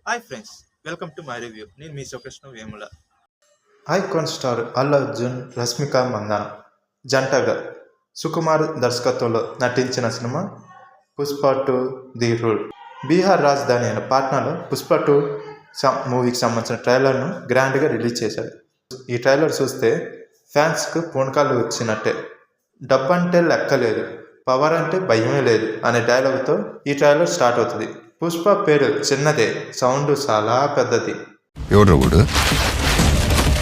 Hi friends, welcome to my review. నేను మీ Srikrishna Vemula. Icon star Allu Arjun, Rashmika Mandanna జంటగా సుకుమార్ దర్శకత్వంలో నటించిన cinema Pushpa 2 the rule. Bihar రాజధాని అయిన పాట్నాలో పుష్ప 2 మూవీకి సంబంధించిన ట్రైలర్ను గ్రాండ్గా రిలీజ్ చేశారు. ఈ ట్రైలర్ చూస్తే ఫ్యాన్స్కు పూనకాలు వచ్చినట్టే. డబ్బు అంటే లెక్కలేదు, పవర్ అంటే భయమే లేదు అనే డైలాగ్తో ఈ ట్రైలర్ స్టార్ట్ అవుతుంది. పుష్ప పేరు చిన్నదే, సౌండ్ చాలా పెద్దది. ఎవడు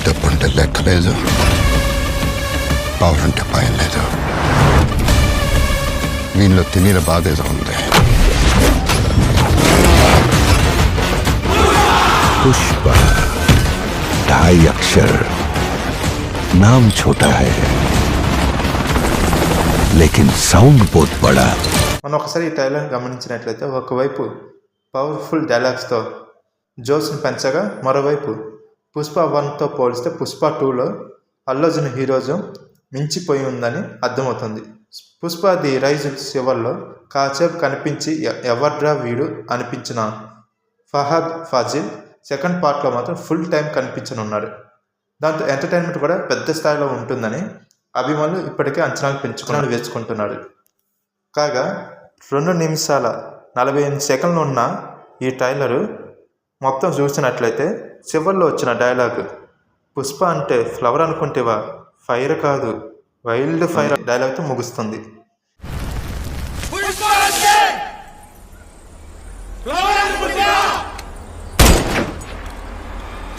డబ్బు అంటే లెక్కలేదు, పవర్ అంటే భయం లేదు. వీళ్ళలో తెలియని బాధ ఏదో ఉంది. पुष्प 2.5 अक्षर, नाम छोटा है लेकिन साउंड बहुत बड़ा. మనం ఒకసారి ఈ ట్రైలర్ని గమనించినట్లయితే ఒకవైపు పవర్ఫుల్ డైలాగ్స్తో జోస్ని పెంచగా, మరోవైపు పుష్ప 1తో పోలిస్తే పుష్ప 2లో అల్లు అర్జున్ హీరోజం మించిపోయి ఉందని అర్థమవుతుంది. పుష్ప ది రైజ్ చివర్లో కాసేపు కనిపించి ఎవర్డ్రా వీడు అనిపించిన ఫహద్ ఫాజిల్ సెకండ్ పార్ట్లో మాత్రం ఫుల్ టైం కనిపించనున్నాడు. దాంతో ఎంటర్టైన్మెంట్ కూడా పెద్ద స్థాయిలో ఉంటుందని అభిమానులు ఇప్పటికే అంచనాలు పెంచుకుని వేసుకుంటున్నాడు. కాగా 2 నిమిషాల 48 సెకండ్లు ఉన్న ఈ ట్రైలరు మొత్తం చూసినట్లయితే చివరిలో వచ్చిన డైలాగ్ పుష్ప అంటే ఫ్లవర్ అనుకుంటేవా, ఫైర్ కాదు వైల్డ్ ఫైర్ డైలాగ్తో ముగుస్తుంది.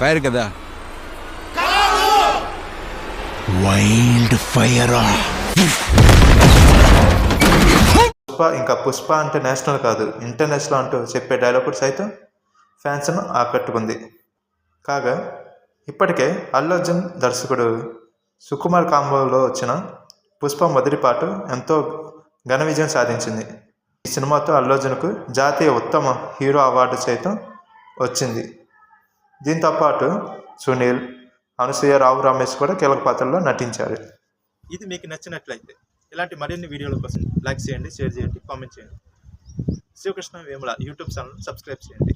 ఫైర్ కదా, వైల్డ్ ఫైర్. పుష్ప అంటే నేషనల్ కాదు ఇంటర్నేషనల్ అంటూ చెప్పే డైలాగ్ కూడా సైతం ఫ్యాన్స్ను ఆకట్టుకుంది. కాగా ఇప్పటికే అల్లు అర్జున్ దర్శకుడు సుకుమార్ కాంబోలో వచ్చిన పుష్ప మొదటి పాట ఎంతో ఘన విజయం సాధించింది. ఈ సినిమాతో అల్లు అర్జున్కు జాతీయ ఉత్తమ హీరో అవార్డు సైతం వచ్చింది. దీంతో పాటు సునీల్, అనసూయ, రావు రమేష్ కూడా కీలక పాత్రలో నటించారు. ఇది మీకు నచ్చినట్లయితే ఇలాంటి మరిన్ని వీడియోల కోసం లైక్ చేయండి, షేర్ చేయండి, కామెంట్ చేయండి. Srikrishna Vemula YouTube channel subscribe చేయండి.